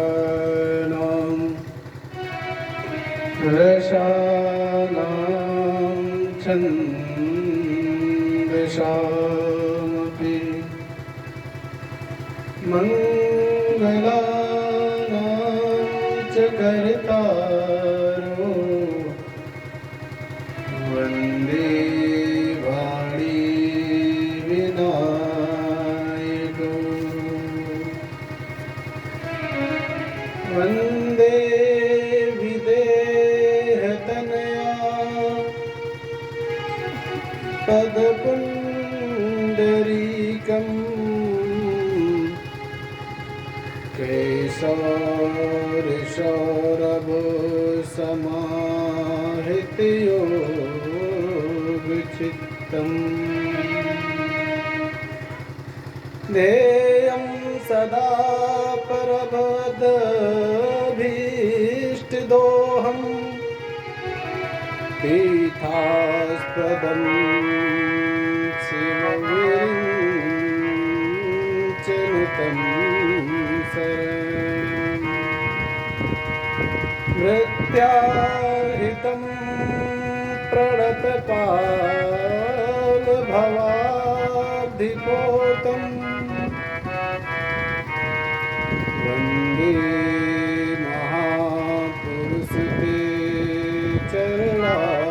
वर्णानामृतशङ्घानां रसानां छन्दसामपि मङ्गलानां च कर्तारो वन्दे वाणी विनायको वन्दे विदेहतनया पदपुण्डरीकम् कैसरसौरभो समाहृतयोगचित्तम् ध्येयं सदा परभवदभीष्टदोहं तीर्थास्पदं शिवविरिञ्चनुतं शरणं मृत्यार्हितं प्रणतपालभवाब्धिपोतं वन्दे महापुरुषते चरणारविन्दम्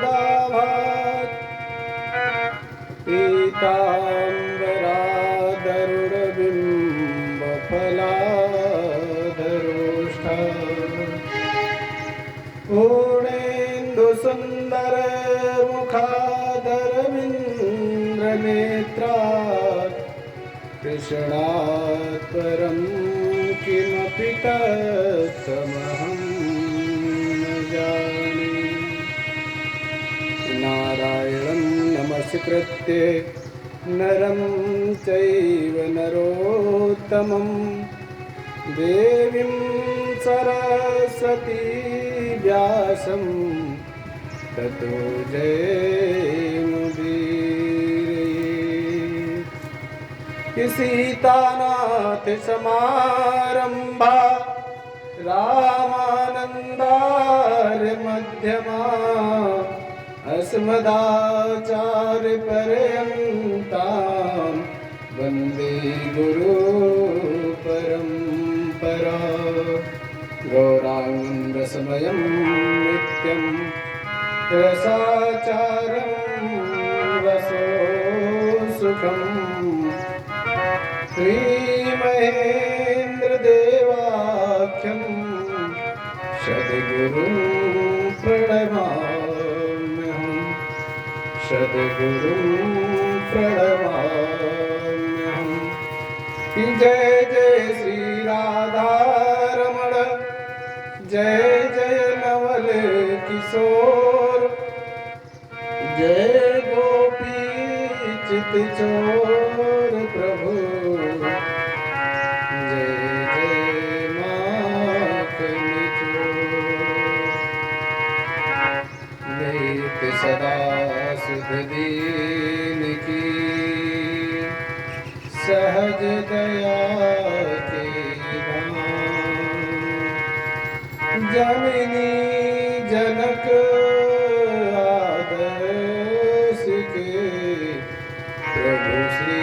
नवनीरदाभात् पीताम्बरादरुणबिम्बफलाधरोष्ठा पूर्णेन्दुसुन्दरमुखादरविन्द्रनेत्रात् कृष्णात् परं किमपि तत्त्वमहं न जाने। नारायणं नमस्कृत्य नरं चैव नरोत्तमं देवीं सरस्वती व्यासं ततो जयमुदीरये। सीतानाथ समारंभा रामानन्दार्य मध्यमा अस्मदाचार्यपर्यन्तां वन्दे गुरुपरम्परा। गौराङ्गसमयं नित्यं रसाचारं रसो सुखम् श्रीमहेन्द्रदेवाख्यं सद्गुरुं प्रणमाम्यहं सद्गुरुं प्रणमाम्यहं। जय जय श्री राधारमण जय जय नवल किशोर जय गोपी चित चोर प्रभु जय जय माखन चोर नित सदा सुध दीन की सहज दया के दान जननी जनक आदर्श के प्रभु श्री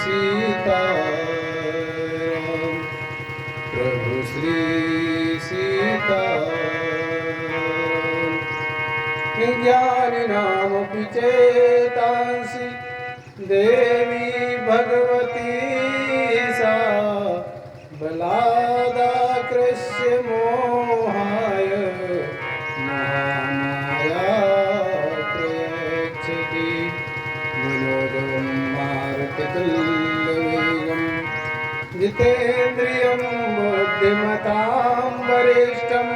सीताराम प्रभु श्री सीताराम ज्ञानी नाम पिचेतांसि देवी भगवती सा बलादा कृष्ण मोहाय महामाया प्रयच्छति मनोजवं मारुततुल्यवेगं जितेन्द्रियं बुद्धिमतां वरिष्ठं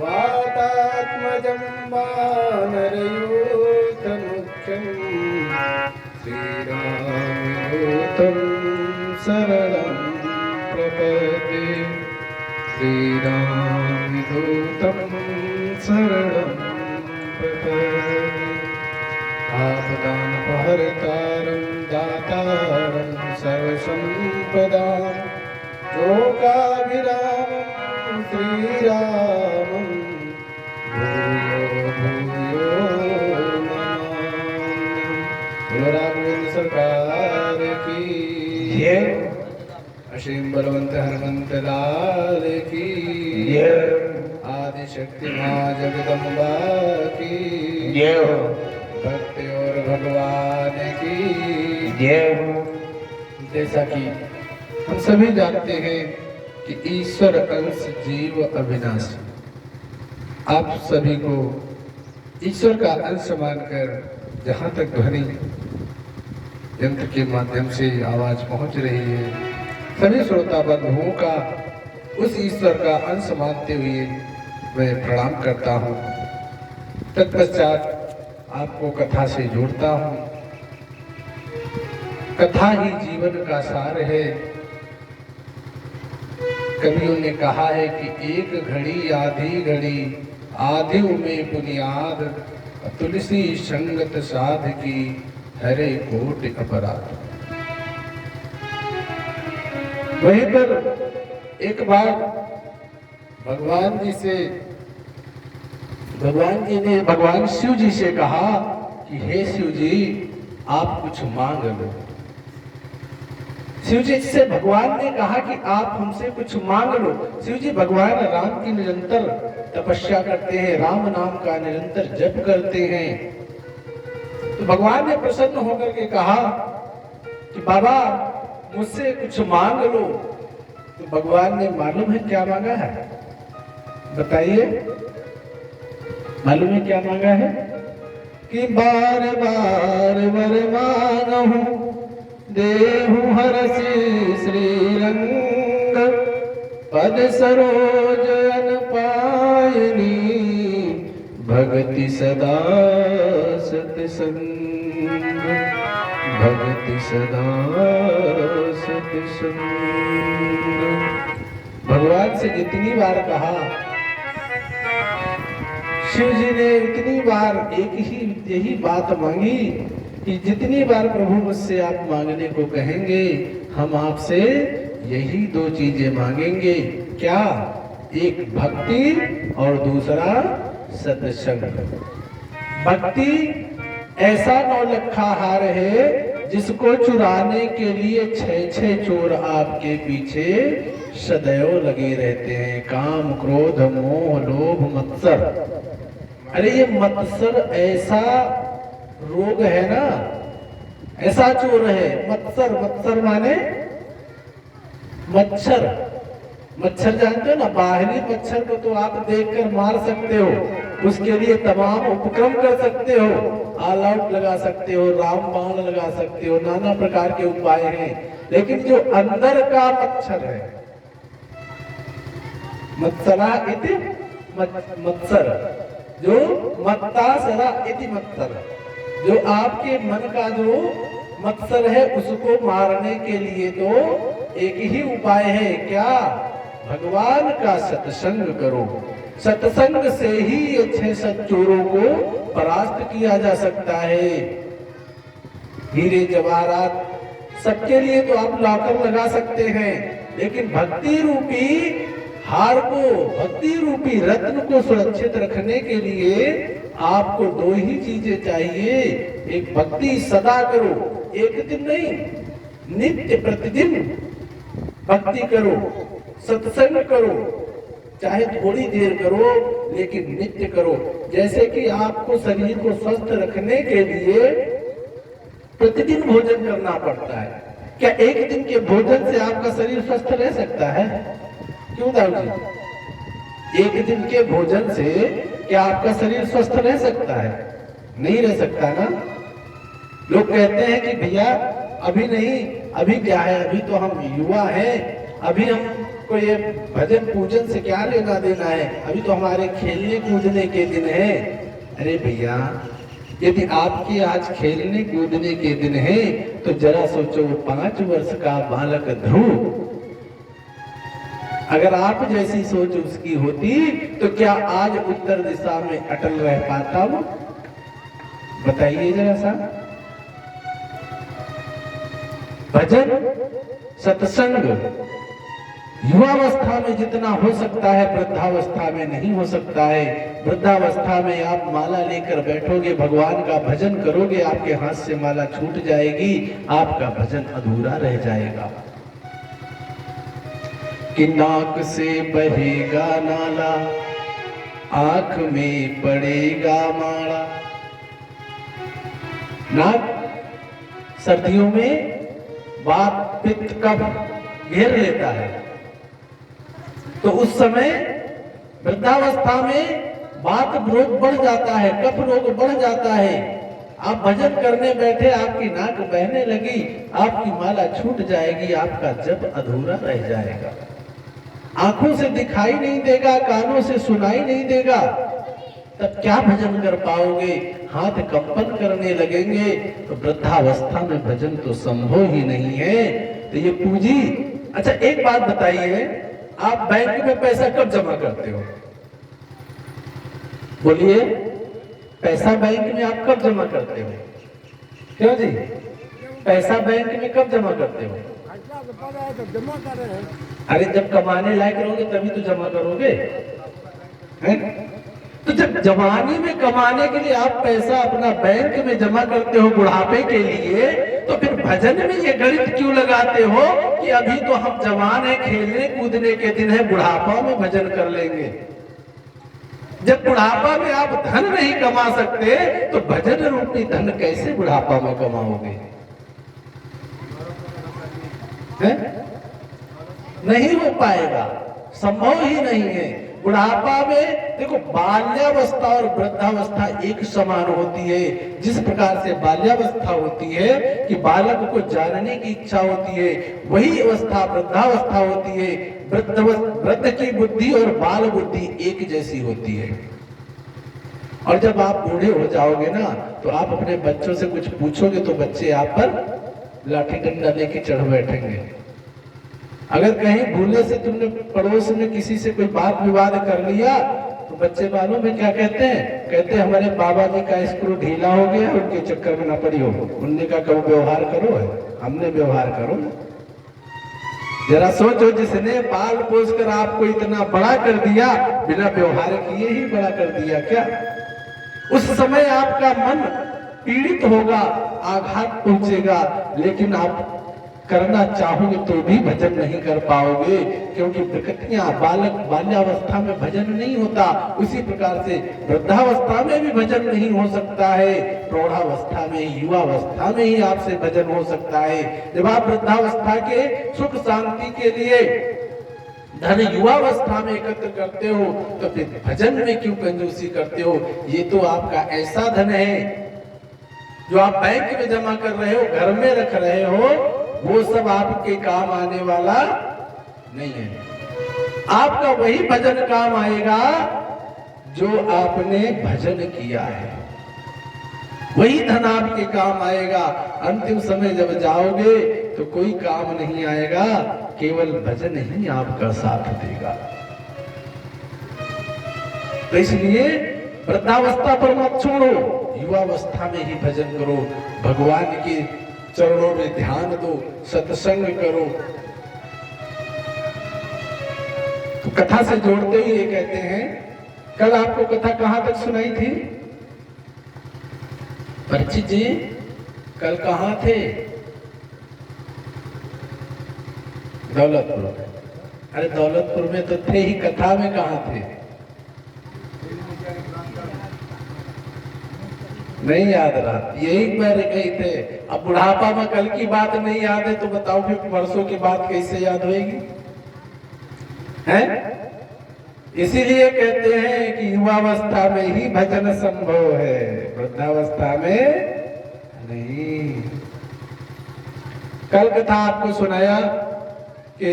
वातात्मजं वानरयूथमुख्यं श्रीरामदूतं शरणं प्रपद्ये श्रीरामदूतं शरणं प्रपद्ये आपदामपहर्तारं दातारं सर्वसम्पदां लोकाभिरामं श्रीरामं भूयो भूयो नमाम्यहम्। राघवेंद्र सरकार की जय। असीम बलवंत हनुमंत लाल की जय। आदि शक्ति माँ जगदम्बा की जय। भक्ति और भगवान की जय। जैसा कि हम सभी जानते हैं कि ईश्वर अंश जीव अविनाशी। आप सभी को ईश्वर का अंश मानकर जहाँ तक ध्वनि यंत्र के माध्यम से आवाज पहुंच रही है, सभी श्रोता बंधुओं का उस ईश्वर का अंश मानते हुए मैं प्रणाम करता हूँ। तत्पश्चात आपको कथा से जोड़ता हूँ। कथा ही जीवन का सार है। कवियों ने कहा है कि एक घड़ी आधी घड़ी आधी में बुनियाद तुलसी संगत साध की हरे कोटि अपराध। वहीं पर एक बार भगवान जी ने भगवान शिव जी से कहा कि हे शिव जी आप कुछ मांग लो। शिव जी से भगवान ने कहा कि आप हमसे कुछ मांग लो। शिव जी भगवान राम की निरंतर तपस्या करते हैं, राम नाम का निरंतर जप करते हैं। तो भगवान ने प्रसन्न होकर के कहा कि बाबा मुझसे कुछ मांग लो। तो भगवान ने मालूम है क्या मांगा है? बताइए, मालूम है क्या मांगा है? कि बार बार वर मांगहु देहु हरसि श्रीरंग पद सरोज अन पायनी भगति सदा सतसंग भगति सदा सतसंग। भगवान से जितनी बार कहा, शिव जी ने इतनी बार एक ही यही बात मांगी कि जितनी बार प्रभु मुझसे आप मांगने को कहेंगे हम आपसे यही दो चीजें मांगेंगे। क्या? एक भक्ति और दूसरा सत्संग। भक्ति ऐसा नौलखा हार है जिसको चुराने के लिए 6 चोर आपके पीछे सदैव लगे रहते हैं। काम क्रोध मोह लोभ मत्सर। अरे ये मत्सर ऐसा रोग है ना, ऐसा चोर है मत्सर। मत्सर माने मच्छर। मच्छर जानते हो ना, बाहरी मच्छर को तो आप देखकर मार सकते हो, उसके लिए तमाम उपक्रम कर सकते हो, ऑल आउट लगा सकते हो, रामबाण लगा सकते हो, नाना प्रकार के उपाय हैं। लेकिन जो अंदर का मच्छर है, मत्सरा इति मत्सर, जो मत्ता सरा इति मत्सर, जो आपके मन का जो मत्सर है उसको मारने के लिए तो एक ही उपाय है, क्या? भगवान का सत्संग करो। सत्संग से ही अच्छे सच्चोरों को परास्त किया जा सकता है। हीरे जवाहरात सबके लिए तो आप लॉकर लगा सकते हैं, लेकिन भक्ति रूपी हार को, भक्ति रूपी रत्न को सुरक्षित रखने के लिए आपको दो ही चीजें चाहिए। एक, भक्ति सदा करो, एक दिन नहीं, नित्य प्रतिदिन भक्ति करो, सत्संग करो, चाहे थोड़ी देर करो लेकिन नित्य करो। जैसे कि आपको शरीर को स्वस्थ रखने के लिए प्रतिदिन भोजन करना पड़ता है, क्या एक दिन के भोजन से आपका शरीर स्वस्थ रह सकता है? क्यों दाऊ जी? एक दिन के भोजन से क्या आपका शरीर स्वस्थ रह सकता है? नहीं रह सकता ना। लोग कहते हैं कि भैया अभी नहीं, अभी क्या है, अभी तो हम युवा हैं, अभी हमको ये भजन पूजन से क्या लेना देना है, अभी तो हमारे खेलने कूदने के दिन है। अरे भैया, यदि आपके आज खेलने कूदने के दिन है तो जरा सोचो, वो 5 वर्ष का बालक ध्रुव, अगर आप जैसी सोच उसकी होती तो क्या आज उत्तर दिशा में अटल रह पाता वो? बताइए जरा सा। भजन सत्संग युवावस्था में जितना हो सकता है वृद्धावस्था में नहीं हो सकता है। वृद्धावस्था में आप माला लेकर बैठोगे, भगवान का भजन करोगे, आपके हाथ से माला छूट जाएगी, आपका भजन अधूरा रह जाएगा। कि नाक से बहेगा नाला, आंख में पड़ेगा माड़ा। नाक सर्दियों में वात पित्त कफ घेर लेता है, तो उस समय वृद्धावस्था में वात रोग बढ़ जाता है, कफ रोग बढ़ जाता है। आप भजन करने बैठे, आपकी नाक बहने लगी, आपकी माला छूट जाएगी, आपका जप अधूरा रह जाएगा। आंखों से दिखाई नहीं देगा, कानों से सुनाई नहीं देगा, तब क्या भजन कर पाओगे? हाथ कंपन करने लगेंगे, तो वृद्धावस्था में भजन तो संभव ही नहीं है। तो ये पूंजी। अच्छा एक बात बताइए, आप बैंक में पैसा कब जमा करते हो? बोलिए, पैसा बैंक में आप कब जमा करते हो? क्यों जी, पैसा बैंक में कब जमा करते हो? जमा कर रहे हैं। अरे जब कमाने लायक रहोगे तभी तो जमा करोगे, हैं? तो जब जवानी में कमाने के लिए आप पैसा अपना बैंक में जमा करते हो बुढ़ापे के लिए, तो फिर भजन में ये गणित क्यों लगाते हो कि अभी तो हम जवान हैं, खेलने कूदने के दिन है, बुढ़ापा में भजन कर लेंगे? जब बुढ़ापा में आप धन नहीं कमा सकते तो भजन रूपी धन कैसे बुढ़ापा में कमाओगे? है? नहीं हो पाएगा, संभव ही नहीं है। बुढ़ापा में देखो, बाल्यावस्था और वृद्धावस्था एक समान होती है। जिस प्रकार से बाल्यावस्था होती है कि बालक को जानने की इच्छा होती है, वही अवस्था वृद्धावस्था होती है। वृद्ध की बुद्धि और बाल बुद्धि एक जैसी होती है। और जब आप बूढ़े हो जाओगे ना, तो आप अपने बच्चों से कुछ पूछोगे तो बच्चे आप पर लाठी डंडा लेके चढ़ बैठेंगे। अगर कहीं भूले से तुमने पड़ोस में किसी से कोई बात विवाद कर लिया तो बच्चे मालूम में क्या कहते हैं? कहते हैं हमारे बाबा जी का स्क्रू ढीला हो गया, उनके चक्कर में ना पड़ी हो। उनने का कहो व्यवहार करो है, हमने व्यवहार करो। जरा सोचो, जिसने पाल पोस कर आपको इतना बड़ा कर दिया, बिना व्यवहार किए ही बड़ा कर दिया क्या? उस समय आपका मन पीड़ित होगा, आघात पहुंचेगा, लेकिन आप करना चाहोगे तो भी भजन नहीं कर पाओगे, क्योंकि प्रकृतियां बाल्यावस्था में भजन नहीं होता, उसी प्रकार से वृद्धावस्था में भी भजन नहीं हो सकता है। प्रौढ़ावस्था में, युवावस्था में ही आपसे भजन हो सकता है। जब आप वृद्धावस्था के सुख शांति के लिए धन युवावस्था में एकत्र करते हो तो फिर भजन में क्यों कंजूसी करते हो? ये तो आपका ऐसा धन है जो आप बैंक में जमा कर रहे हो, घर में रख रहे हो, वो सब आपके काम आने वाला नहीं है। आपका वही भजन काम आएगा जो आपने भजन किया है, वही धन आपके काम आएगा। अंतिम समय जब जाओगे तो कोई काम नहीं आएगा, केवल भजन ही आपका साथ देगा। तो इसलिए वृद्धावस्था पर मत छोड़ो, युवावस्था में ही भजन करो, भगवान के चरणों में ध्यान दो, सत्संग करो। तो कथा से जोड़ते ही ये कहते हैं, कल आपको कथा कहां तक सुनाई थी? परीक्षित जी कल कहां थे? दौलतपुर। अरे दौलतपुर में तो थे ही, कथा में कहां थे? नहीं याद रहा, यही मैं गए थे। अब बुढ़ापा में कल की बात नहीं याद है तो बताओ फिर परसों की बात कैसे याद होगी? हैं? इसीलिए कहते हैं कि युवावस्था में ही भजन संभव है, वृद्धावस्था में नहीं। कल कथा आपको सुनाया कि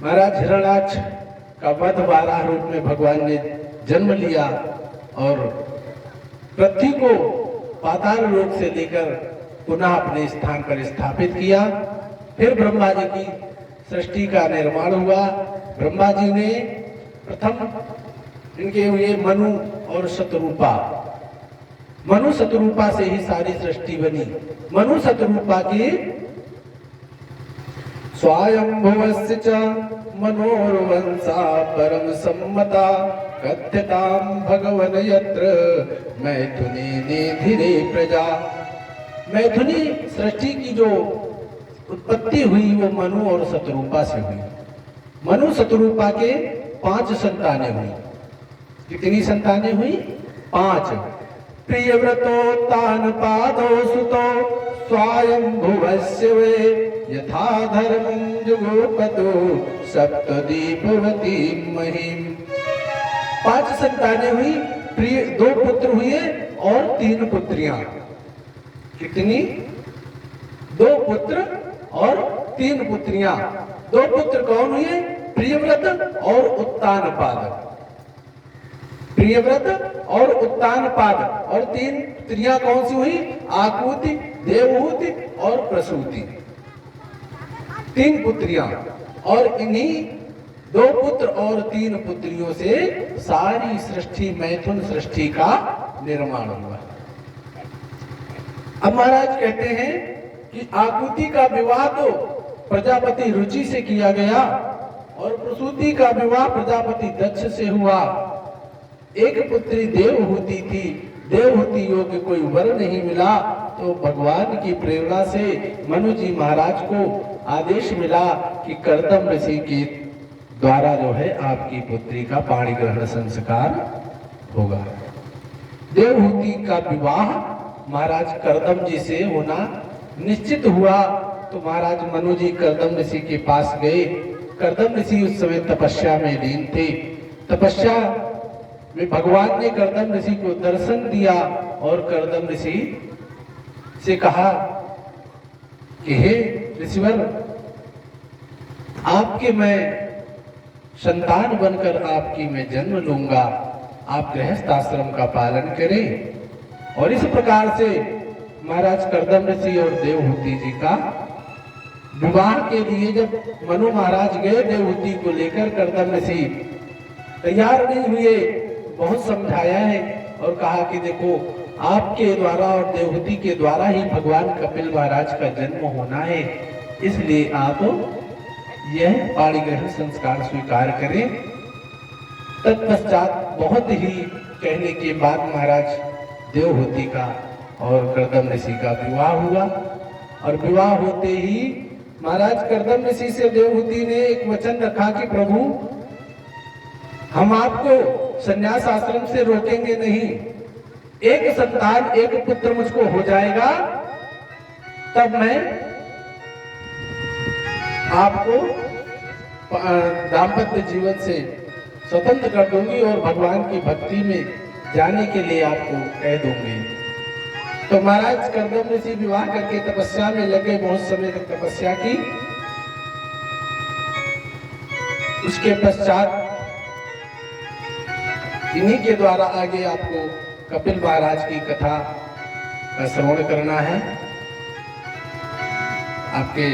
महाराज हिरण्याक्ष का वध वाराह रूप में भगवान ने जन्म लिया और पृथ्वी को पाताल लोक से लेकर पुनः अपने स्थान पर स्थापित किया। फिर ब्रह्मा जी की सृष्टि का निर्माण हुआ। ब्रह्मा जी ने प्रथम इनके हुए मनु और शतरूपा, मनु शतरूपा से ही सारी सृष्टि बनी। मनु शतरूपा की स्वायंभुवस्य च मनोर्वंसा परम सम्मता कथ्यताम भगवन यत्र मैथुनी निधिरे प्रजा। मैथुनी सृष्टि की जो उत्पत्ति हुई वो मनु और शतरूपा से हुई। मनु शतरूपा के 5 संतानें हुई। कितनी संतानें हुई? 5। प्रियव्रतोत्तान पादो सुतो स्वायंभुवस्य वे यथा धर्मं जुगोपतो सप्तदीपवती महिम। 5 संतानें हुई, प्रिय 2 पुत्र हुए और 3 पुत्रियां। कितनी? 2 पुत्र और 3 पुत्रियां। 2 पुत्र कौन हुए? प्रियव्रत और उत्तानपाद। प्रियव्रत और उत्तानपाद। और 3 पुत्रियां कौन सी हुई? आकुति, देवहूति और प्रसूति। 3 पुत्रियां। और इन्हीं 2 पुत्र और 3 पुत्रियों से सारी सृष्टि, मैथुन सृष्टि का निर्माण हुआ। अब महाराज कहते हैं कि आकुति का विवाह तो प्रजापति रुचि से किया गया और प्रसूति का विवाह प्रजापति दक्ष से हुआ। एक पुत्री देवहूति थी। देवहूति योग्य कोई वर नहीं मिला तो भगवान की प्रेरणा से मनु जी महाराज को आदेश मिला कि कर्दम ऋषि के द्वारा जो है आपकी पुत्री का पाणी ग्रहण संस्कार होगा। देवहूति का विवाह महाराज कर्दम जी से होना निश्चित हुआ। तो महाराज मनु जी कर्दम ऋषि के पास गए। कर्दम ऋषि उस समय तपस्या में लीन थे। तपस्या में भगवान ने कर्दम ऋषि को दर्शन दिया और कर्दम ऋषि से कहा कि हे ऋषिवर, आपके मैं संतान बनकर आपकी मैं जन्म लूंगा, आप गृहस्थ आश्रम का पालन करें। और इस प्रकार से महाराज कर्दम ऋषि और देवहूति जी का विवाह के लिए जब मनु महाराज गए देवहूति को लेकर, कर्दम ऋषि तैयार नहीं हुए। बहुत समझाया है और कहा कि देखो आपके द्वारा और देवहूति के द्वारा ही भगवान कपिल महाराज का जन्म होना है, इसलिए आप यह पाणी ग्रहण संस्कार स्वीकार करें। तत्पश्चात बहुत ही कहने के बाद महाराज देवहूति का और कर्दम ऋषि का विवाह हुआ। और विवाह होते ही महाराज कर्दम ऋषि से देवहूति ने एक वचन रखा कि प्रभु, हम आपको संन्यास आश्रम से रोकेंगे नहीं। एक संतान, एक पुत्र मुझको हो जाएगा तब मैं आपको दाम्पत्य जीवन से स्वतंत्र कर दूंगी और भगवान की भक्ति में जाने के लिए आपको कह दूंगी। तो महाराज कर्दम ऋषि विवाह करके तपस्या में लगे, बहुत समय तक तपस्या की। उसके पश्चात इन्हीं के द्वारा आगे आपको कपिल महाराज की कथा का श्रवण करना है। आपके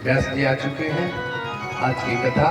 व्यास जी आ चुके हैं। आज की कथा